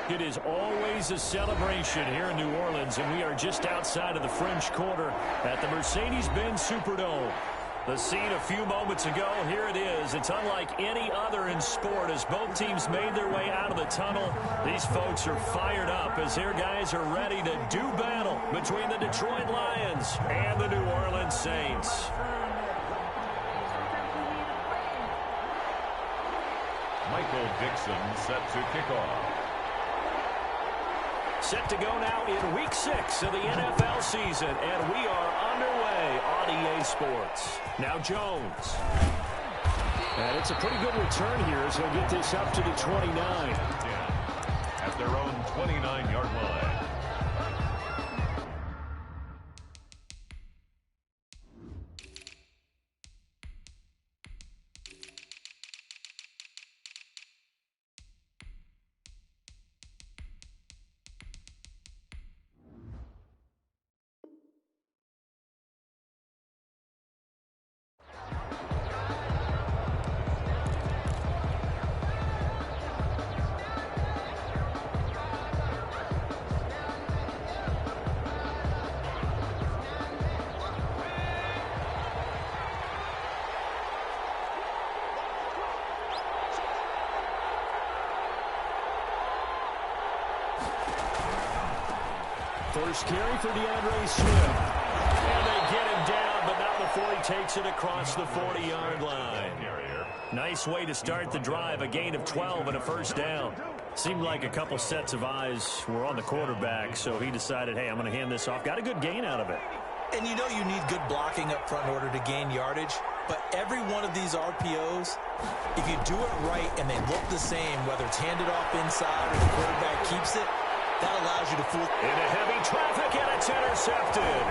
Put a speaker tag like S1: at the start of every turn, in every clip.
S1: It is always a celebration here in New Orleans, and we are just outside of the French Quarter at the Mercedes-Benz Superdome. The scene a few moments ago, here it is. It's unlike any other in sport as both teams made their way out of the tunnel. These folks are fired up as their guys are ready to do battle between the Detroit Lions and the New Orleans Saints.
S2: Michael Dixon set to kick off.
S1: Set to go now in Week 6 of the NFL season, and we are underway on EA Sports. Now Jones. And it's a pretty good return here as he'll get this up to the 29.
S2: At their own 29-yard line.
S1: First carry for DeAndre Swift. And they get him down, but not before he takes it across the 40-yard line. Nice way to start the drive, a gain of 12 and a first down. Seemed like a couple sets of eyes were on the quarterback, so he decided, hey, I'm going to hand this off. Got a good gain out of it.
S3: And you know you need good blocking up front in order to gain yardage, but every one of these RPOs, if you do it right and they look the same, whether it's handed off inside or the quarterback keeps it, that allows you to fool.
S1: Into heavy traffic, and it's intercepted.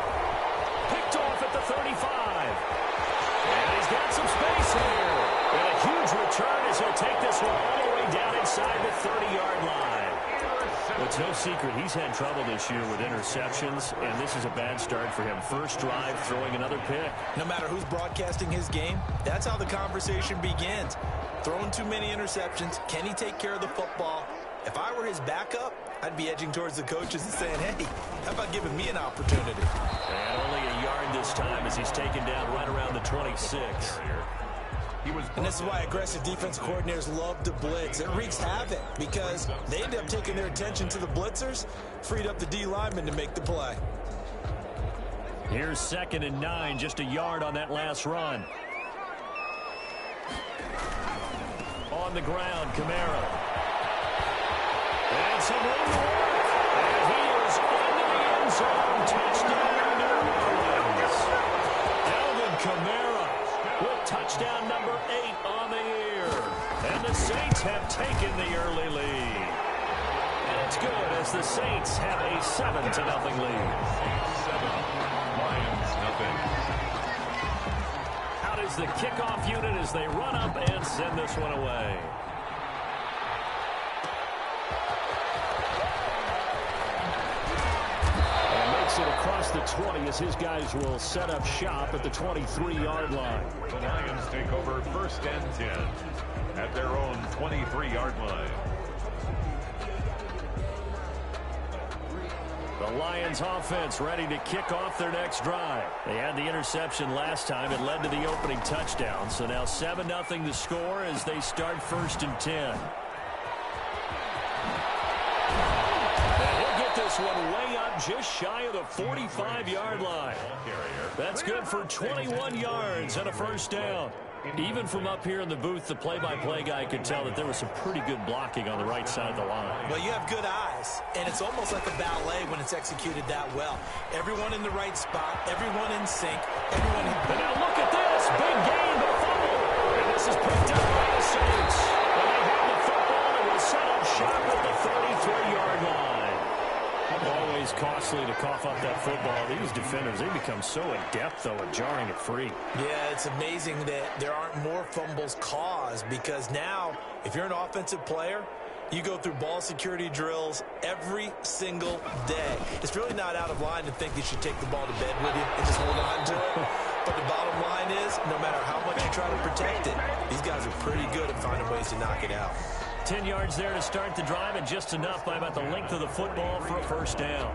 S1: Picked off at the 35. And he's got some space here. And a huge return as he'll take this one all the way down inside the 30-yard line. Well, it's no secret he's had trouble this year with interceptions, and this is a bad start for him. First drive, throwing another pick.
S3: No matter who's broadcasting his game, that's how the conversation begins. Throwing too many interceptions. Can he take care of the football? If I were his backup, I'd be edging towards the coaches and saying, hey, how about giving me an opportunity?
S1: And only a yard this time as he's taken down right around the 26.
S3: And this is why aggressive defense coordinators love to blitz. It wreaks havoc because they end up taking their attention to the blitzers, freed up the D lineman to make the play.
S1: Here's 2nd and 9, just a yard on that last run. On the ground, Kamara. And some room to work. And he is into the end zone. Touchdown, New Orleans. Alvin Kamara with touchdown number 8 on the year. And the Saints have taken the early lead. And it's good as the Saints have a 7-0 lead.
S2: 7, Lions nothing.
S1: Out is the kickoff unit as they run up and send this one away. It across the 20 as his guys will set up shop at the 23-yard line.
S2: The Lions take over 1st and 10 at their own 23-yard line.
S1: The Lions offense ready to kick off their next drive. They had the interception last time. It led to the opening touchdown. So now 7-0 the score as they start 1st and 10. This one way up just shy of the 45-yard line. That's good for 21 yards and a first down. Even from up here in the booth, the play-by-play guy could tell that there was some pretty good blocking on the right side of the line.
S3: Well, you have good eyes, and it's almost like a ballet when it's executed that well. Everyone in the right spot, everyone in sync, everyone.
S1: And now look at this. Big gain, but fumble. And this is picked up by the Saints. And they have the football and will set up shop at the 33-yard line. Always costly to cough up that football. These defenders, they become so adept, though, at jarring it free.
S3: Yeah, it's amazing that there aren't more fumbles caused because now, if you're an offensive player, you go through ball security drills every single day. It's really not out of line to think you should take the ball to bed with you and just hold on to it. But the bottom line is, no matter how much you try to protect it, these guys are pretty good at finding ways to knock it out.
S1: 10 yards there to start the drive, and just enough by about the length of the football for a first down.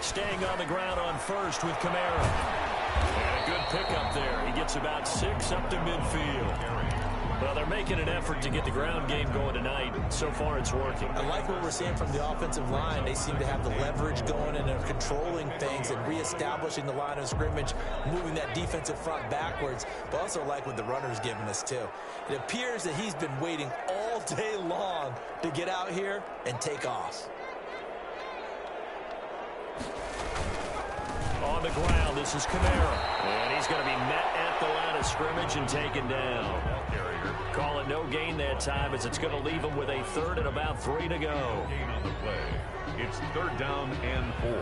S1: Staying on the ground on first with Kamara. And a good pickup there. He gets about 6 up to midfield. Well, they're making an effort to get the ground game going tonight. So far, it's working.
S3: I like what we're seeing from the offensive line. They seem to have the leverage going, and they're controlling things and reestablishing the line of scrimmage, moving that defensive front backwards. But also like what the runner's giving us, too. It appears that he's been waiting all day long to get out here and take off.
S1: On the ground, this is Kamara. And he's going to be met at the line of scrimmage and taken down. Call it no gain that time, as it's going to leave him with a third and about 3 to go.
S2: Gain on the play. It's 3rd down and 4.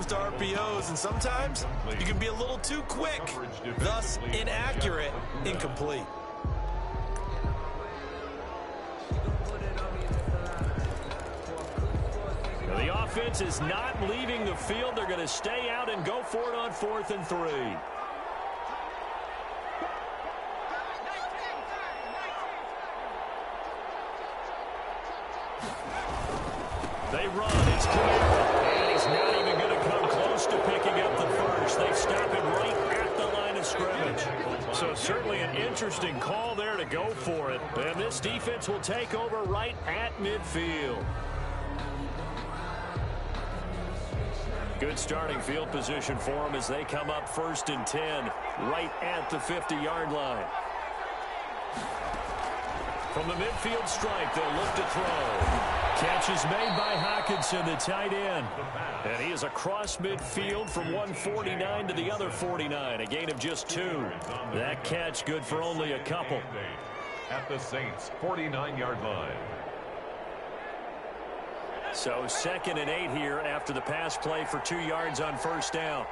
S3: To RPOs, and sometimes you can be a little too quick, thus inaccurate, incomplete.
S1: Now the offense is not leaving the field. They're going to stay out and go for it on 4th and 3. They run. It's Kamara. And he's not even going to come close to picking up the first. They stop him right at the line of scrimmage. So certainly an interesting call there to go for it. And this defense will take over right at midfield. Good starting field position for them as they come up 1st and 10 right at the 50-yard line. From the midfield strike, they'll look to throw. Catch is made by Hockenson, the tight end. And he is across midfield from 149 to the other 49, a gain of just 2. That catch good for only a couple.
S2: At the Saints' 49-yard line.
S1: So 2nd and 8 here after the pass play for 2 yards on first down.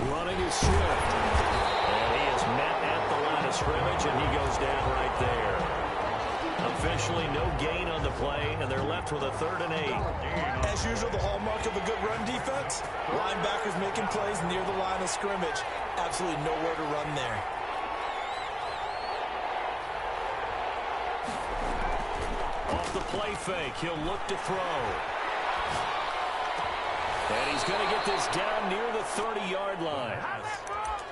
S1: Running is Swift. And he is met at the line of scrimmage, and he goes down right there. Officially no gain on the play, and they're left with a 3rd and 8.
S3: As usual, the hallmark of a good run defense, linebackers making plays near the line of scrimmage. Absolutely nowhere to run there.
S1: Off the play fake, he'll look to throw. And he's going to get this down near the 30-yard line.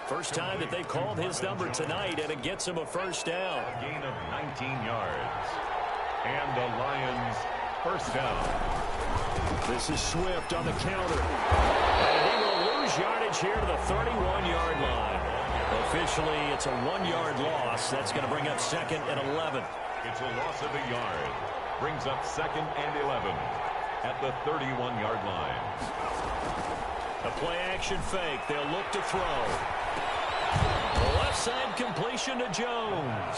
S1: First time that they've called his number tonight, and it gets him a first down.
S2: A gain of 19 yards. And the Lions first down.
S1: This is Swift on the counter. And he will lose yardage here to the 31-yard line. Officially, it's a 1-yard loss. That's going to bring up 2nd and 11.
S2: It's a loss of a yard. Brings up 2nd and 11 at the 31-yard line.
S1: A play-action fake. They'll look to throw. The left side completion to Jones.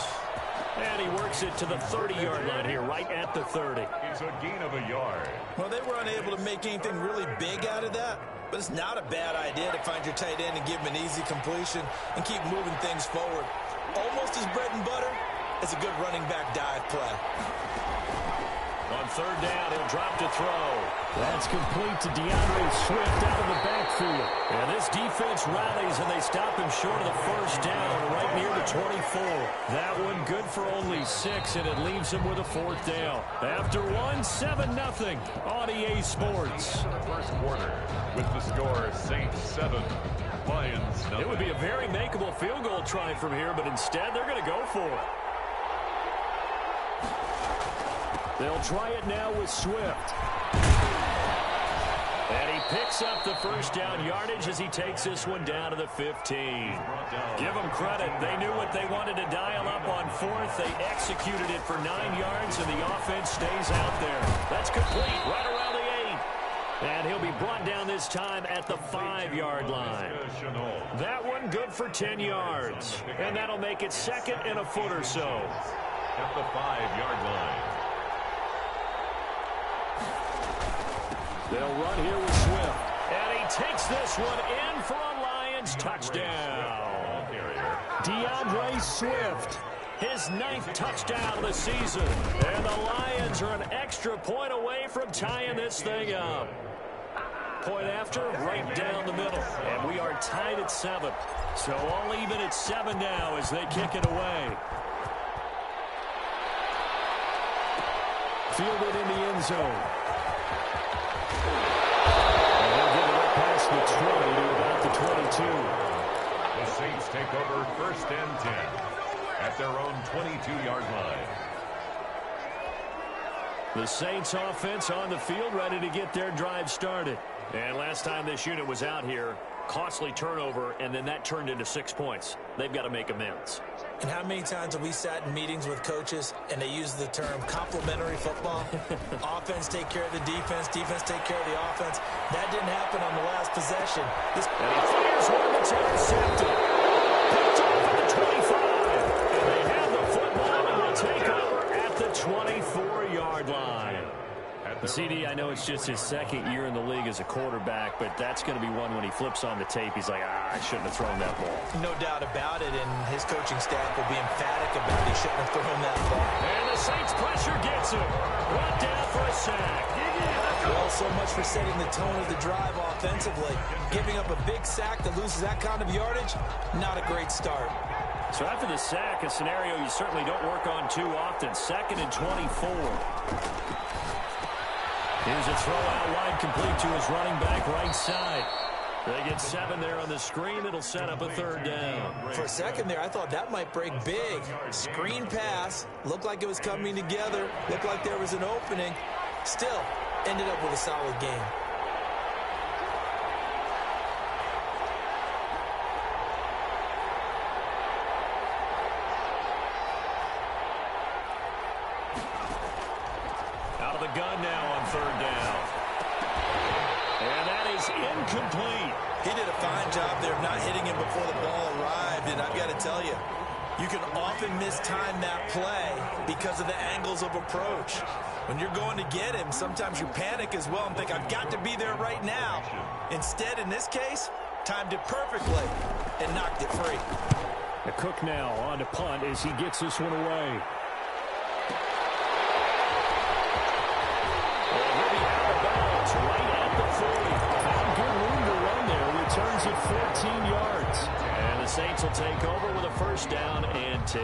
S1: And he works it to the 30-yard line here, right at the 30.
S2: It's a gain of a yard.
S3: Well, they were unable to make anything really big out of that, but it's not a bad idea to find your tight end and give him an easy completion and keep moving things forward. Almost as bread and butter as a good running back dive play.
S1: On 3rd down, he'll drop to throw. That's complete to DeAndre Swift out of the backfield. And this defense rallies, and they stop him short of the first down right near the 24. That one good for only 6, and it leaves him with a 4th down. After 1, 7-0 on EA Sports.
S2: First quarter with the score Saints 7, Lions 9.
S1: It would be a very makeable field goal try from here, but instead they're going to go for it. They'll try it now with Swift. And he picks up the first down yardage as he takes this one down to the 15. Give them credit. They knew what they wanted to dial up on fourth. They executed it for 9 yards, and the offense stays out there. That's complete right around the 8. And he'll be brought down this time at the 5-yard line. That one good for 10 yards. And that'll make it second and a foot or so.
S2: At the 5-yard line.
S1: They'll run here with Swift. And he takes this one in for a Lions touchdown. DeAndre Swift, his 9th touchdown of the season. And the Lions are an extra point away from tying this thing up. Point after, right down the middle. And we are tied at 7. So all even at 7 now as they kick it away. Fielded in the end zone. Past the 20 to about the 22.
S2: The Saints take over first and 10 at their own 22-yard line.
S1: The Saints offense on the field ready to get their drive started. And last time this unit was out here, costly turnover, and then that turned into 6 points. They've got to make amends.
S3: And how many times have we sat in meetings with coaches and they use the term complementary football? Offense take care of the defense, defense take care of the offense. That didn't happen on the last possession.
S1: And he fires one that's intercepted. Picked off at the 25. And they have the football and will take over at the 24-yard line. CD, I know it's just his 2nd year in the league as a quarterback, but that's going to be one when he flips on the tape, he's like, I shouldn't have thrown that ball.
S3: No doubt about it, and his coaching staff will be emphatic about he shouldn't have thrown that ball.
S1: And the Saints pressure gets him. Brought down for a sack.
S3: Well, so much for setting the tone of the drive offensively. Giving up a big sack that loses that kind of yardage, not a great start.
S1: So after the sack, a scenario you certainly don't work on too often. 2nd and 24. Here's a throw out wide complete to his running back right side. They get 7 there on the screen. It'll set up a 3rd down.
S3: For a second there, I thought that might break big. Screen pass. Looked like it was coming together. Looked like there was an opening. Still, ended up with a solid game.
S1: Out of the gun now on 3rd down. And that is incomplete.
S3: He did a fine job there of not hitting him before the ball arrived, and I've got to tell you, you can often mistime that play because of the angles of approach. When you're going to get him, sometimes you panic as well and think, I've got to be there right now. Instead, in this case, timed it perfectly and knocked it free.
S1: The Cook now on to punt as he gets this one away. Right at the 40. Found good room to run there. Returns it 14 yards. And the Saints will take over with a 1st down and 10.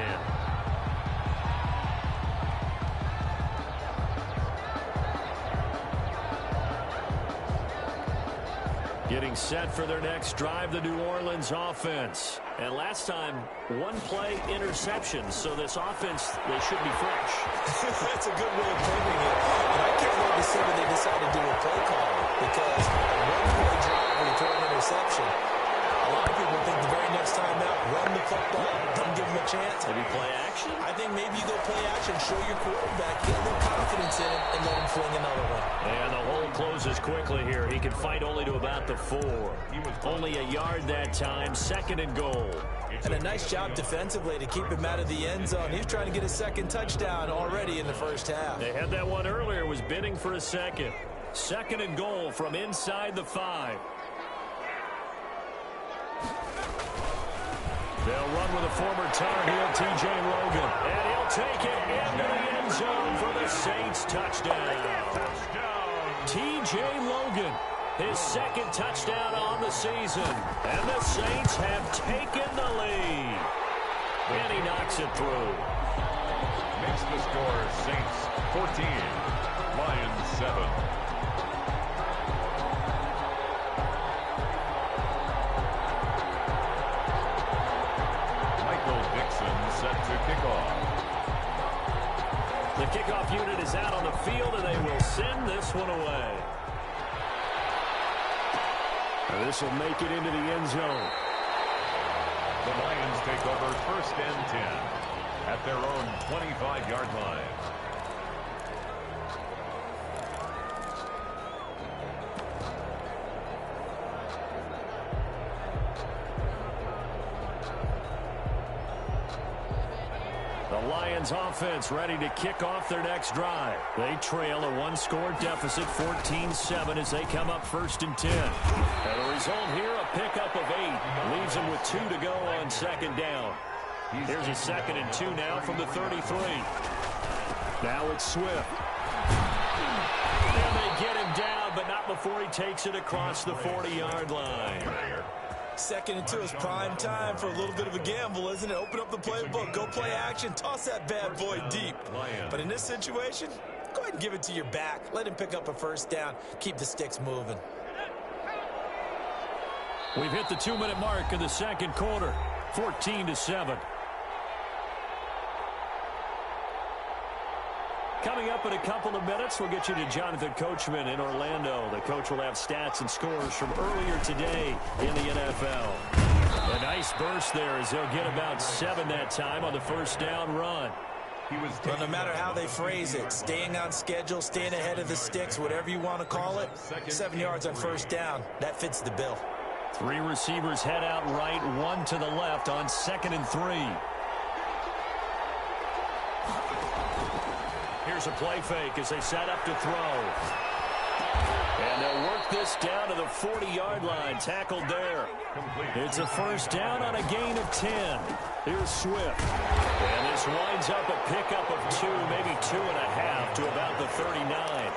S1: Getting set for their next drive, the New Orleans offense. And last time, 1-play interception. So this offense, they should be fresh.
S3: That's a good way of putting it. And I can't wait to see what they decide to do with play calling, because a 1-play drive when you throw an interception, a lot of people think the very next time out, run the football, don't give them a chance.
S1: Maybe play action?
S3: I think maybe you go play action, show your quarterback, get a little confidence in him, and let him fling another one.
S1: And the hole closes quickly here. He can fight only to about the 4. Only a yard that time, 2nd and goal.
S3: And a nice job defensively to keep him out of the end zone. He was trying to get a 2nd touchdown already in the 1st half.
S1: They had that one earlier, was bidding for a 2nd. 2nd and goal from inside the 5. They'll run with a former Tar Heel, T.J. Logan. And he'll take it into the end zone for the Saints touchdown. T.J. Logan, his 2nd touchdown on the season. And the Saints have taken the lead. And he knocks it through.
S2: Makes the score Saints 14, Lions 7. Set to kick off.
S1: The kickoff unit is out on the field, and they will send this one away. This will make it into the end zone.
S2: The Lions take over 1st and 10 at their own 25-yard line.
S1: The Lions offense ready to kick off their next drive. They trail a one-score deficit, 14-7, as they come up 1st and 10. And the result here, a pickup of 8. Leaves them with 2 to go on 2nd down. Here's a 2nd and 2 now from the 33. Now it's Swift. And they get him down, but not before he takes it across the 40-yard line.
S3: 2nd and 2 is prime time for a little bit of a gamble, isn't it? Open up the playbook, go play action, toss that bad boy deep. But in this situation, go ahead and give it to your back. Let him pick up a 1st down. Keep the sticks moving.
S1: We've hit the 2-minute mark of the 2nd quarter, 14-7. Coming up in a couple of minutes, we'll get you to Jonathan Coachman in Orlando. The coach will have stats and scores from earlier today in the NFL. A nice burst there as they'll get about 7 that time on the 1st down run.
S3: Well, no matter how they phrase it, staying on schedule, staying ahead of the sticks, whatever you want to call it, 7 yards on 1st down, that fits the bill.
S1: 3 receivers head out right, 1 to the left on 2nd and 3. Here's a play fake as they set up to throw. And they'll work this down to the 40-yard line. Tackled there. It's a 1st down on a gain of 10. Here's Swift. And this winds up a pickup of 2, maybe 2.5 to about the 39.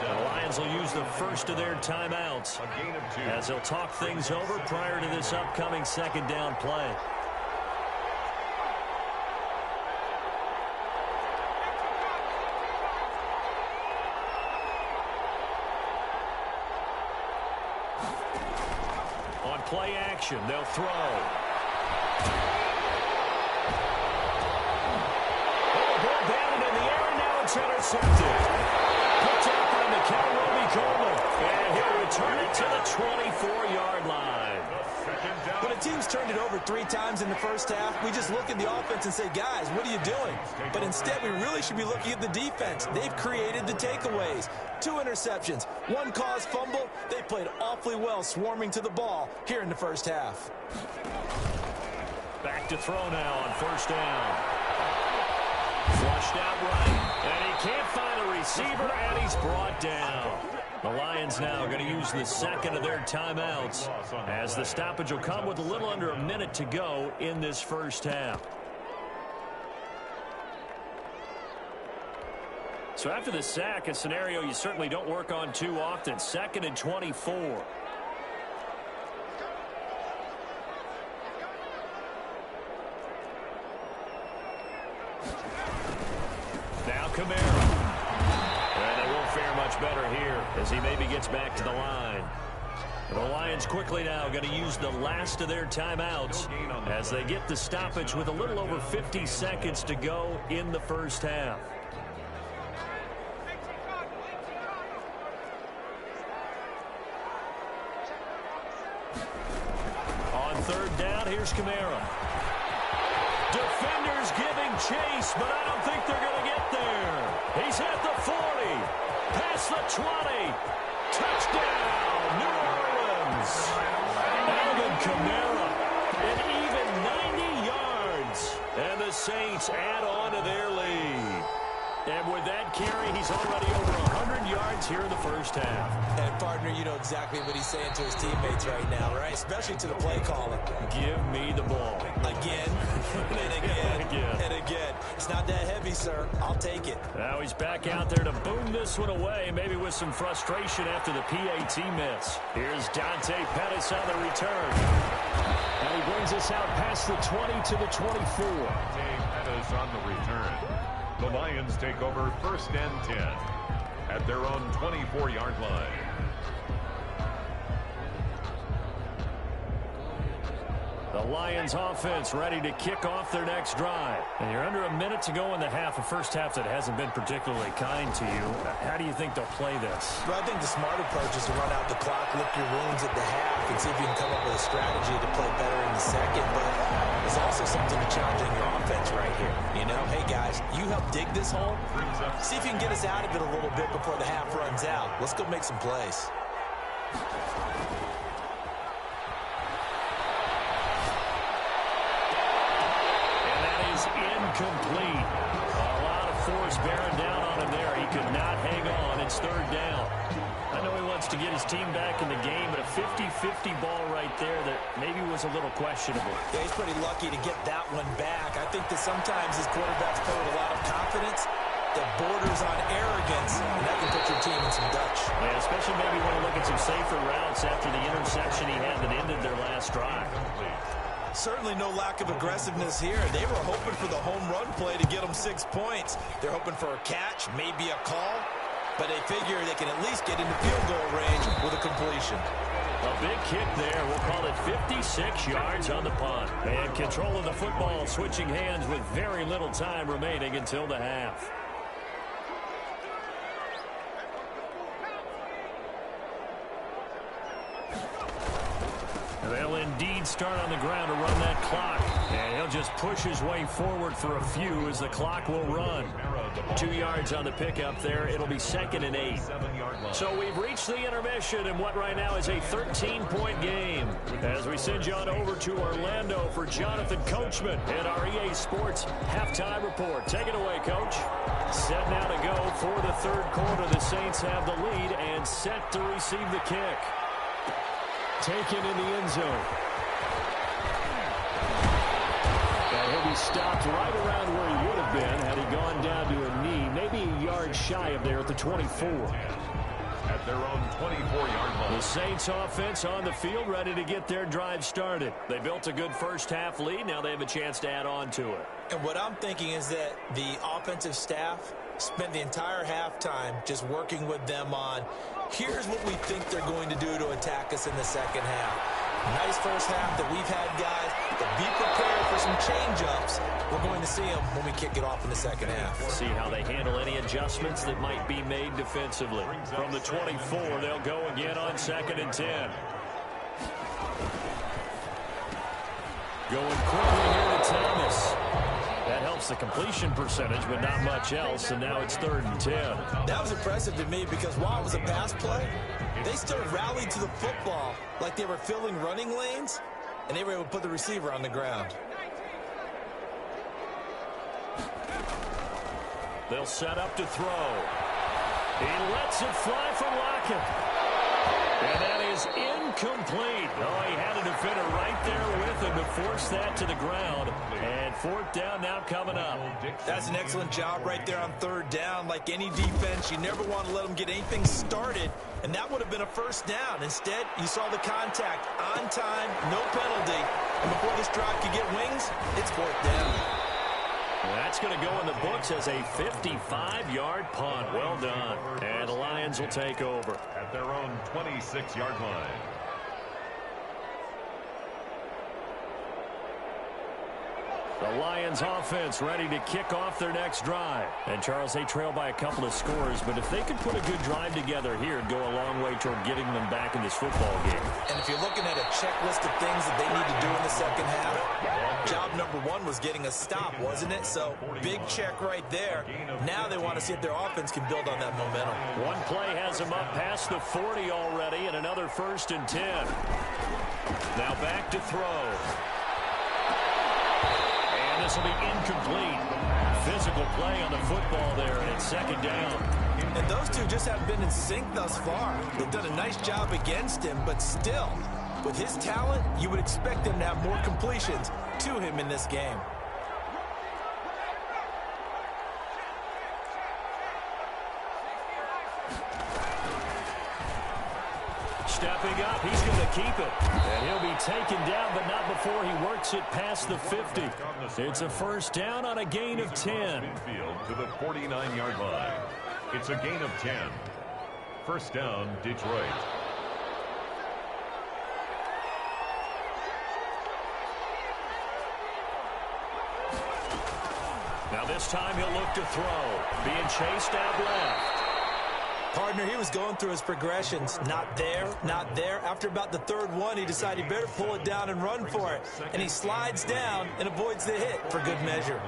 S1: The Lions will use the first of their timeouts as they'll talk things over prior to this upcoming 2nd down play. Play action. They'll throw. Ball batted in the air, and now it's intercepted. Picked up on the count, Roby Coleman. And he'll return it to the 24-yard line.
S3: When a team's turned it over 3 times in the 1st half, we just look at the offense and say, guys, what are you doing? But instead, we really should be looking at the defense. They've created the takeaways. 2 interceptions, 1 caused fumble. They played awfully well swarming to the ball here in the 1st half.
S1: Back to throw now on 1st down. Flushed out right, and he can't find a receiver, and he's brought down. The Lions now going to use the 2nd of their timeouts as the stoppage will come with a little under a minute to go in this 1st half. So after the sack, a scenario you certainly don't work on too often. 2nd and 24. Now Kamara. And they won't fare much better here as he maybe gets back to the line. The Lions quickly now going to use the last of their timeouts as they get the stoppage with a little over 50 seconds to go in the 1st half. On 3rd down, here's Kamara. Defenders giving chase, but I don't think they're going to get there. He's at the 40, past the 20. Touchdown, New Orleans. Alvin Kamara, an even 90 yards. And the Saints add on to their lead. And with that carry, he's already over 100 yards here in the 1st half.
S3: And, partner, you know exactly what he's saying to his teammates right now, right? Especially to the play caller.
S1: Give me the ball.
S3: Again, and again, and again. It's not that heavy, sir. I'll take it.
S1: Now he's back out there to boom this one away, maybe with some frustration after the PAT miss. Here's Dante Pettis on the return. And he brings us out past the 20 to the 24.
S2: Dante Pettis on the return. The Lions take over 1st and 10 at their own 24-yard line.
S1: The Lions offense ready to kick off their next drive. And you're under a minute to go in the half, a first half that hasn't been particularly kind to you. How do you think they'll play this?
S3: Well, I think the smart approach is to run out the clock, lick your wounds at the half, and see if you can come up with a strategy to play better in the second. But there's also something to challenging your offense right here. You know, hey, guys, you help dig this hole. See if you can get us out of it a little bit before the half runs out. Let's go make some plays.
S1: Incomplete. A lot of force bearing down on him there. He could not hang on. It's third down. I know he wants to get his team back in the game, but a 50-50 ball right there that maybe was a little questionable.
S3: Yeah, he's pretty lucky to get that one back. I think that sometimes his quarterbacks play with a lot of confidence that borders on arrogance, and that can put your team in some Dutch.
S1: Yeah, especially maybe want to look at some safer routes after the interception he had that ended their last drive.
S3: Certainly no lack of aggressiveness here. They were hoping for the home run play to get them 6 points. They're hoping for a catch, maybe a call, but they figure they can at least get into field goal range with a completion.
S1: A big kick there. We'll call it 56 yards on the punt. And control of the football switching hands with very little time remaining until the half. They'll indeed start on the ground to run that clock. And he'll just push his way forward for a few as the clock will run. 2 yards on the pickup there. It'll be 2nd and 8. So we've reached the intermission in what right now is a 13-point game. As we send you on over to Orlando for Jonathan Coachman and our EA Sports halftime report. Take it away, Coach. Set now to go for the third quarter. The Saints have the lead and set to receive the kick. Taken in the end zone. And he'll be stopped right around where he would have been had he gone down to a knee, maybe a yard shy of there at the 24.
S2: At their own 24-yard line.
S1: The Saints offense on the field ready to get their drive started. They built a good first half lead. Now they have a chance to add on to it.
S3: And what I'm thinking is that the offensive staff spent the entire halftime just working with them on here's what we think they're going to do to attack us in the second half. Nice first half that we've had, guys, but be prepared for some change-ups. We're going to see them when we kick it off in the second half.
S1: See how they handle any adjustments that might be made defensively. From the 24, they'll go again on 2nd and 10. Going quickly here to Thomas. That helps the completion percentage, but not much else, and now it's 3rd and 10.
S3: That was impressive to me because while it was a pass play, they still rallied to the football like they were filling running lanes, and they were able to put the receiver on the ground.
S1: They'll set up to throw. He lets it fly for Lockett. And that is incomplete. Oh, he had a defender right there with him to force that to the ground. And 4th down now coming up.
S3: That's an excellent job right there on 3rd down. Like any defense, you never want to let them get anything started. And that would have been a 1st down. Instead, you saw the contact on time, no penalty. And before this drive could get wings, it's 4th down.
S1: That's going to go in the books as a 55-yard punt. Well done. And the Lions will take over.
S2: At their own 26-yard line.
S1: The Lions offense ready to kick off their next drive. And, Charles, they trail by a couple of scores, but if they could put a good drive together here, it'd go a long way toward getting them back in this football game.
S3: And if you're looking at a checklist of things that they need to do in the second half, job number 1 was getting a stop, wasn't it? So, big check right there. Now they want to see if their offense can build on that momentum.
S1: One play has them up past the 40 already, and another 1st and 10. Now back to throw. This will be incomplete. Physical play on the football there, and it's 2nd down.
S3: And those two just haven't been in sync thus far. They've done a nice job against him, but still, with his talent, you would expect him to have more completions to him in this game.
S1: Stepping up, he's going to keep it. And he'll be taken down, but not before he works it past the 50. It's a 1st down on a gain of 10.
S2: Midfield to the 49-yard line. It's a gain of 10. 1st down, Detroit.
S1: This time he'll look to throw. Being chased out left.
S3: Partner, he was going through his progressions. Not there, not there. After about the third one, he decided he better pull it down and run for it. And he slides down and avoids the hit for good measure.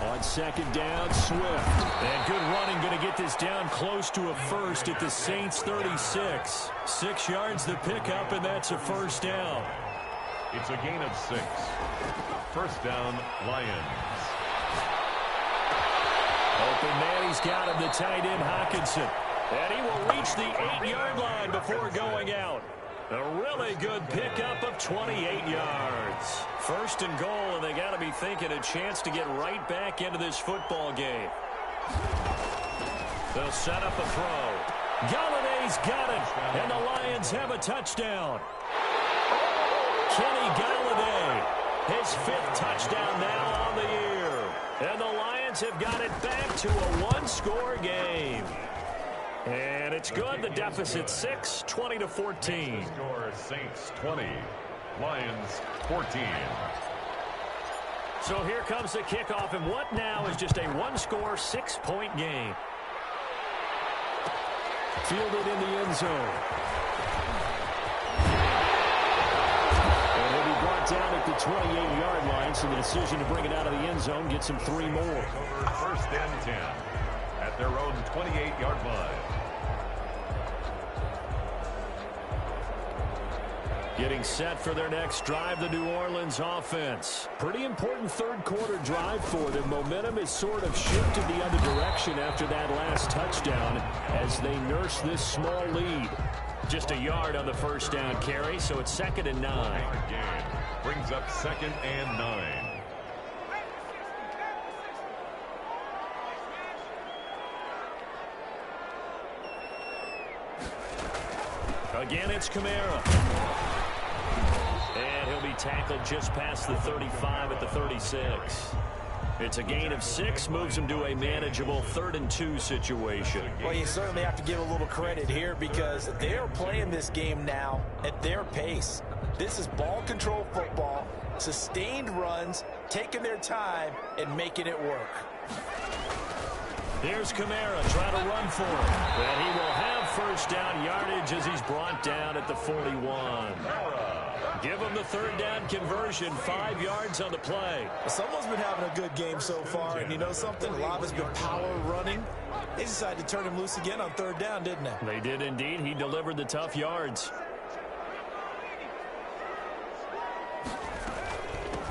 S1: On second down, Swift. And good running, going to get this down close to a first at the Saints 36. 6 yards the pickup, and that's a first down.
S2: It's a gain of 6. First down, Lions.
S1: Open man, he's got him, the tight end, Hockenson. And he will reach the 8-yard line before going out. A really good pickup of 28 yards. First and goal, and they got to be thinking a chance to get right back into this football game. They'll set up a throw. Galladay's got it, and the Lions have a touchdown. Kenny Galladay, his 5th touchdown now on the year. And the Lions have got it back to a 1-score game. And it's good. The deficit 6, 20-14.
S2: Score Saints 20, Lions 14.
S1: So here comes the kickoff, and what now is just a 1-score, 6-point game. Fielded in the end zone. And he'll be brought down at the 28-yard line, so the decision to bring it out of the end zone gets him 3 more.
S2: First and 10 at their own 28-yard line.
S1: Getting set for their next drive, the New Orleans offense. Pretty important third-quarter drive for them. Momentum has sort of shifted the other direction after that last touchdown as they nurse this small lead. Just a yard on the first down carry, so it's 2nd and 9.
S2: Brings up 2nd and 9.
S1: Again, it's Kamara. And he'll be tackled just past the 35 at the 36. It's a gain of 6, moves him to a manageable 3rd and 2 situation.
S3: Well, you certainly have to give a little credit here because they're playing this game now at their pace. This is ball control football, sustained runs, taking their time, and making it work.
S1: Here's Kamara trying to run for it. And he will have first down yardage as he's brought down at the 41. Give him the 3rd down conversion, 5 yards on the play.
S3: Someone's been having a good game so far, and you know something? A lot has been power running. They decided to turn him loose again on 3rd down, didn't they?
S1: They did indeed. He delivered the tough yards.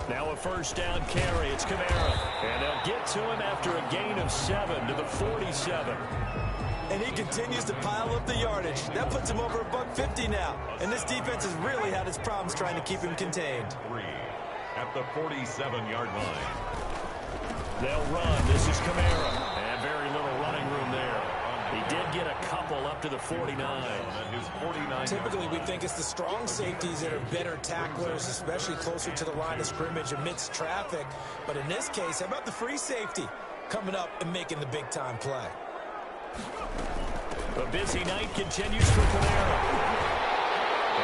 S1: Now a first down carry. It's Kamara. And they'll get to him after a gain of 7 to the 47.
S3: And he continues to pile up the yardage. That puts him over $150 now. And this defense has really had its problems trying to keep him contained.
S2: 3 at the 47-yard line.
S1: They'll run. This is Kamara. And very little running room there. He did get a couple up to the 49.
S3: Typically, we think it's the strong safeties that are better tacklers, especially closer to the line of scrimmage amidst traffic. But in this case, how about the free safety coming up and making the big-time play?
S1: The busy night continues for Kamara.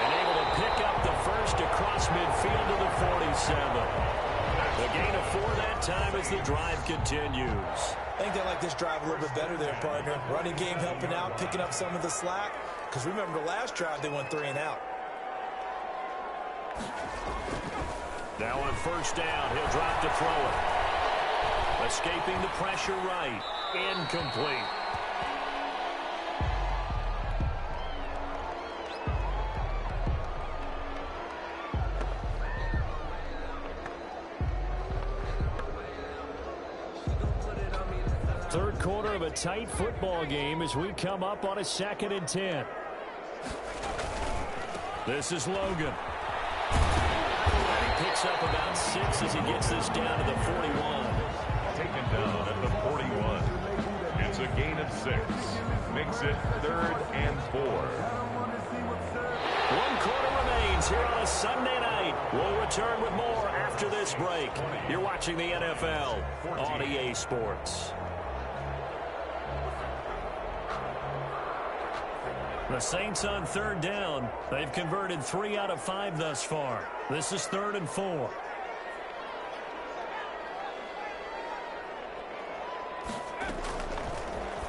S1: And able to pick up the first across midfield to the 47. The gain of 4 that time as the drive continues.
S3: I think they like this drive a little bit better there, partner. Running game helping out, picking up some of the slack. Because remember, the last drive, they went 3 and out.
S1: Now on first down, he'll drop to throw it. Escaping the pressure right. Incomplete. Third quarter of a tight football game as we come up on a 2nd and 10. This is Logan. And he picks up about 6 as he gets this down to the 41.
S2: Taken down at the 41. It's a gain of 6. Makes it 3rd and 4.
S1: 1 quarter remains here on a Sunday night. We'll return with more after this break. You're watching the NFL on EA Sports. The Saints on third down. They've converted 3 out of 5 thus far. This is 3rd and 4.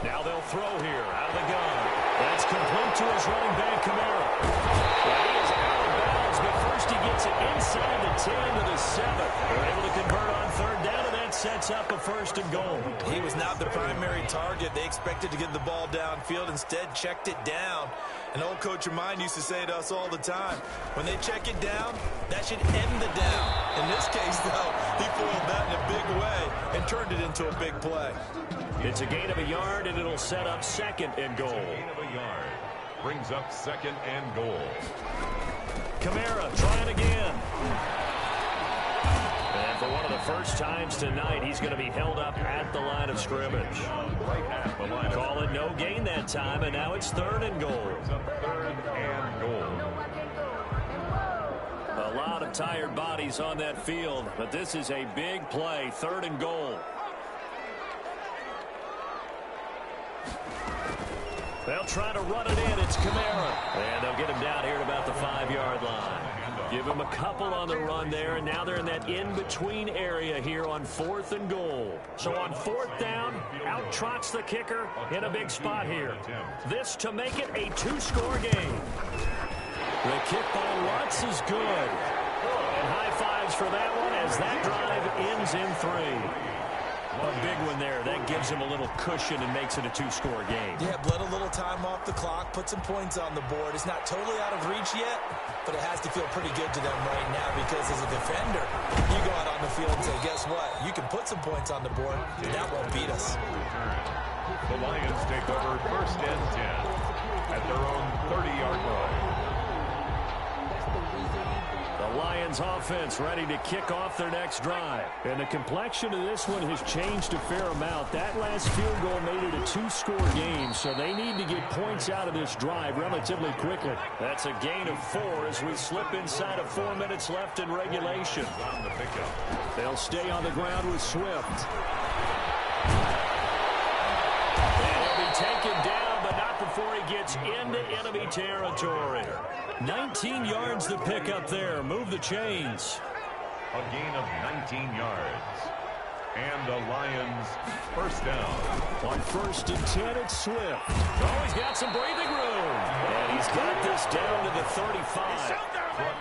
S1: Now they'll throw here out of the gun. That's complete to his running back, Kamara. Well, he is out of bounds, but first he gets it inside the 10 to the 7. They're able to convert on third down, and that sets up a 1st and goal.
S3: He was not the primary target. They expected to get the ball downfield. Instead, checked it down. An old coach of mine used to say to us all the time, when they check it down, that should end the down. In this case, though, he foiled that in a big way and turned it into a big play.
S1: It's a gain of a yard, and it'll set up 2nd and goal.
S2: Gain of a yard brings up 2nd and goal.
S1: Kamara trying again. And for one of the first times tonight, he's going to be held up at the line of scrimmage.
S2: Right at the line.
S1: Call it no gain that time, and now it's 3rd and goal.
S2: Brings up 3rd and goal.
S1: A lot of tired bodies on that field, but this is a big play, 3rd and goal. They'll try to run it in. It's Kamara. And they'll get him down here at about the 5-yard line. Give him a couple on the run there, and now they're in that in-between area here on 4th and goal. So on 4th down, out trots the kicker in a big spot here. This to make it a 2-score game. The kick by Lutz is good. And high fives for that one as that drive ends in 3. A big one there. That gives him a little cushion and makes it a 2-score game.
S3: Yeah, bled a little time off the clock, put some points on the board. It's not totally out of reach yet, but it has to feel pretty good to them right now because as a defender, you go out on the field and say, guess what? You can put some points on the board, but that won't beat us.
S2: The Lions take over 1st and 10 at their own 30-yard line.
S1: The Lions offense ready to kick off their next drive. And the complexion of this one has changed a fair amount. That last field goal made it a 2-score game, so they need to get points out of this drive relatively quickly. That's a gain of 4 as we slip inside of 4 minutes left in regulation. They'll stay on the ground with Swift. And he'll be taken down, but not before he gets into enemy territory. 19 yards to pick up there. Move the chains.
S2: A gain of 19 yards. And the Lions 1st down.
S1: On 1st and 10, it's Swift. Oh, he's got some breathing room. And he's got this down to the 35.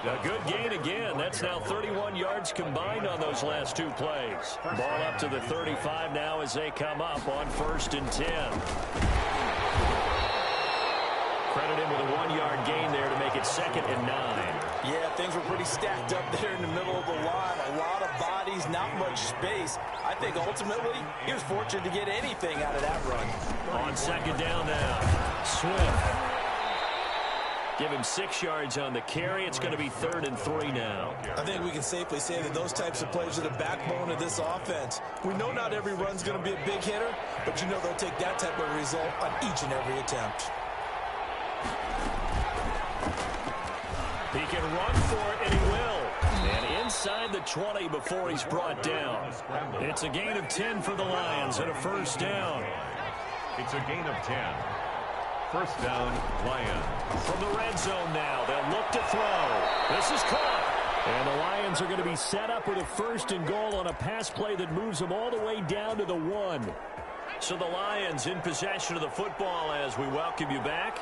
S1: A good gain again. That's now 31 yards combined on those last 2 plays. Ball up to the 35 now as they come up on 1st and 10. Credit him with a 1-yard gain there to make it 2nd and 9.
S3: Yeah, things were pretty stacked up there in the middle of the line. A lot of bodies, not much space. I think ultimately he was fortunate to get anything out of that run.
S1: On 2nd down now, Swift. Give him 6 yards on the carry. It's going to be 3rd and 3 now.
S3: I think we can safely say that those types of plays are the backbone of this offense. We know not every run's going to be a big hitter, but you know they'll take that type of result on each and every attempt.
S1: He can run for it, and he will. And inside the 20 before he's brought down. It's a gain of 10 for the Lions and a 1st down.
S2: It's a gain of 10. 1st down, Lions.
S1: From the red zone now, they'll look to throw. This is caught. And the Lions are going to be set up with a 1st and goal on a pass play that moves them all the way down to the 1. So the Lions in possession of the football as we welcome you back.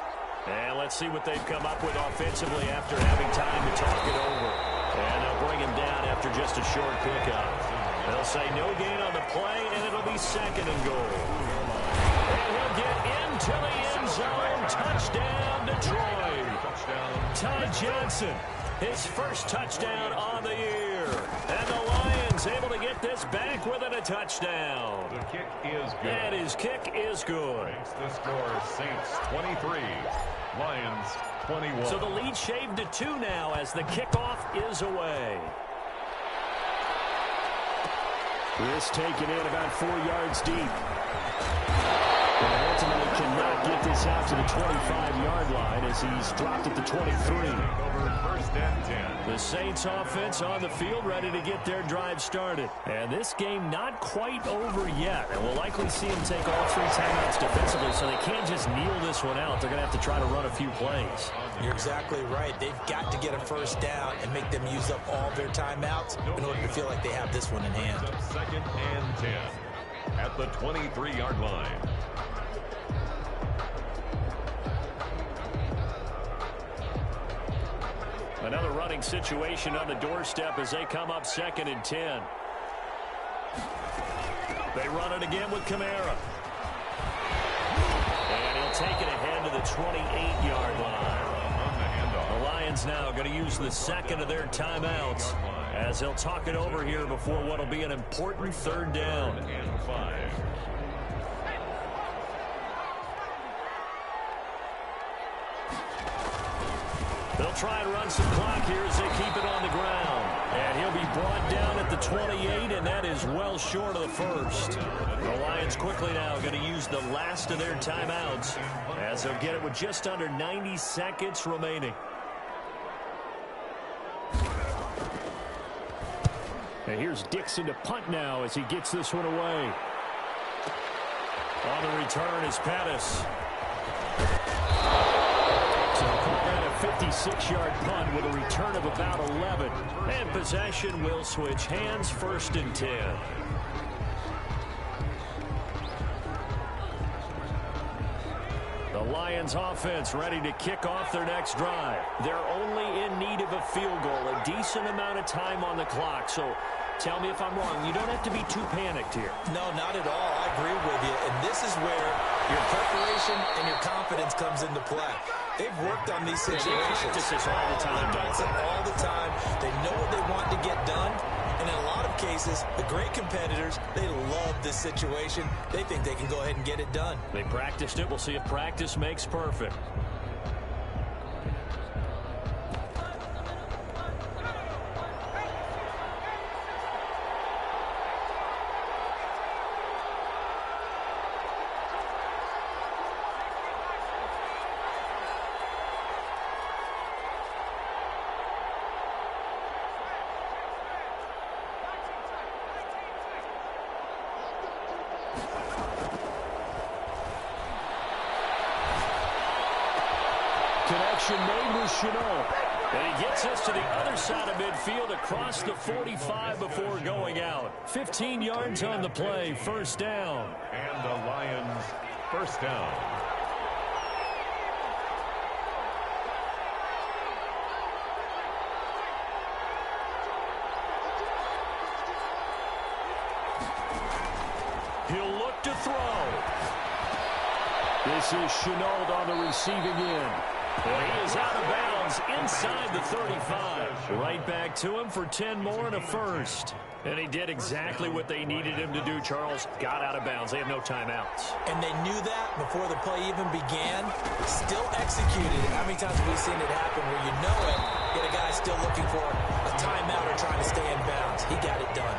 S1: And let's see what they've come up with offensively after having time to talk it over. And they'll bring him down after just a short pickup. They'll say no gain on the play, and it'll be 2nd and goal. And he'll get into the end zone. Touchdown, Detroit. Ty Johnson, his 1st touchdown on the year. And the Lions able to get this back within a touchdown.
S2: The kick is good.
S1: And his kick is good.
S2: Makes the score Saints 23, Lions 21.
S1: So the lead shaved to 2 now as the kickoff is away. This taken in about 4 yards deep. And ultimately cannot get this out to the 25-yard line as he's dropped at the 23.
S2: Over first and 10.
S1: The Saints offense on the field ready to get their drive started. And this game not quite over yet. And we'll likely see them take all 3 timeouts defensively, so they can't just kneel this one out. They're going to have to try to run a few plays.
S3: You're exactly right. They've got to get a first down and make them use up all their timeouts in order to feel like they have this one in hand.
S2: Second and 10 at the 23-yard line.
S1: Another running situation on the doorstep as they come up 2nd and 10. They run it again with Kamara. And he'll take it ahead to the 28-yard line. The Lions now going to use the second of their timeouts as they'll talk it over here before what will be an important 3rd down.
S2: And 5.
S1: They'll try and run some clock here as they keep it on the ground. And he'll be brought down at the 28, and that is well short of the first. The Lions quickly now going to use the last of their timeouts as they'll get it with just under 90 seconds remaining. And here's Dixon to punt now as he gets this one away. On the return is Pettis. So call that a 56-yard punt with a return of about 11. And possession will switch hands, 1st and 10. The Lions offense ready to kick off their next drive. They're only in need of a field goal, a decent amount of time on the clock. So tell me if I'm wrong. You don't have to be too panicked here.
S3: No, not at all. I agree with you. And this is where your preparation and your confidence comes into play. They've worked on these situations.
S1: They practice this all the time.
S3: They practice it all the time. They know what they want to get done. And in a lot of cases, the great competitors, they love this situation. They think they can go ahead and get it done.
S1: They practiced it. We'll see if practice makes perfect. Connection made with Chenault. And he gets us to the other side of midfield across the 45 before going out. 15 yards on the play, 1st down.
S2: And the Lions 1st down.
S1: He'll look to throw. This is Chenault on the receiving end. And he is out of bounds inside the 35. Right back to him for 10 more and a first. And he did exactly what they needed him to do, Charles. Got out of bounds. They have no timeouts.
S3: And they knew that before the play even began. Still executed. How many times have we seen it happen where you know it, yet a guy still looking for a timeout or trying to stay in bounds? He got it done.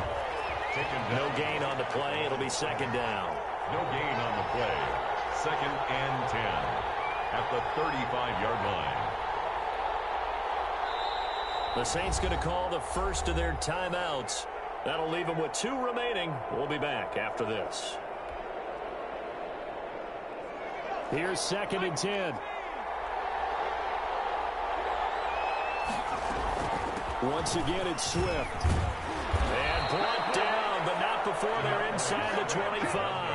S1: No gain on the play. It'll be 2nd down.
S2: No gain on the play. 2nd and 10 at the 35-yard line.
S1: The Saints going to call the first of their timeouts. That'll leave them with 2 remaining. We'll be back after this. Here's 2nd and 10. Once again, it's Swift. And brought down, but not before they're inside the 25.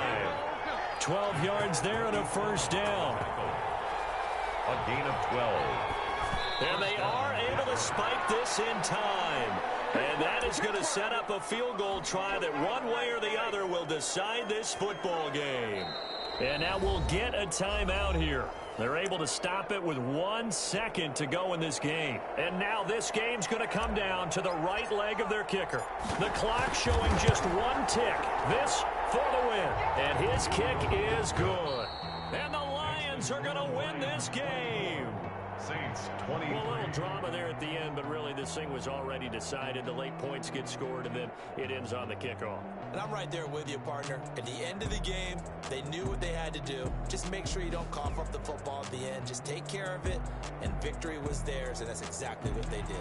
S1: 12 yards there and a 1st down.
S2: A gain of 12.
S1: And they are able to spike this in time. And that is going to set up a field goal try that one way or the other will decide this football game. And now we'll get a timeout here. They're able to stop it with 1 second to go in this game. And now this game's going to come down to the right leg of their kicker. The clock showing just 1 tick. This for the win. And his kick is good. And the Lions are going to win this game.
S2: Saints 23.
S1: Well, a little drama there at the end, but really this thing was already decided. The late points get scored, and then it ends on the kickoff.
S3: And I'm right there with you, partner. At the end of the game, they knew what they had to do. Just make sure you don't cough up the football at the end. Just take care of it, and victory was theirs, and that's exactly what they did.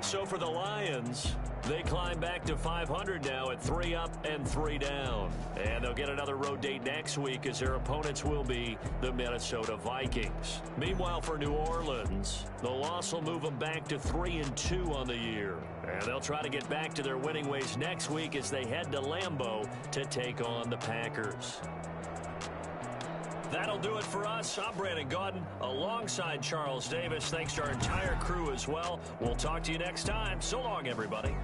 S1: So for the Lions, they climb back to 500 now at 3 up and 3 down. And they'll get another road date next week as their opponents will be the Minnesota Vikings. Meanwhile, for New Orleans, the loss will move them back to 3-2 on the year. And they'll try to get back to their winning ways next week as they head to Lambeau to take on the Packers. That'll do it for us. I'm Brandon Gaudin alongside Charles Davis. Thanks to our entire crew as well. We'll talk to you next time. So long, everybody.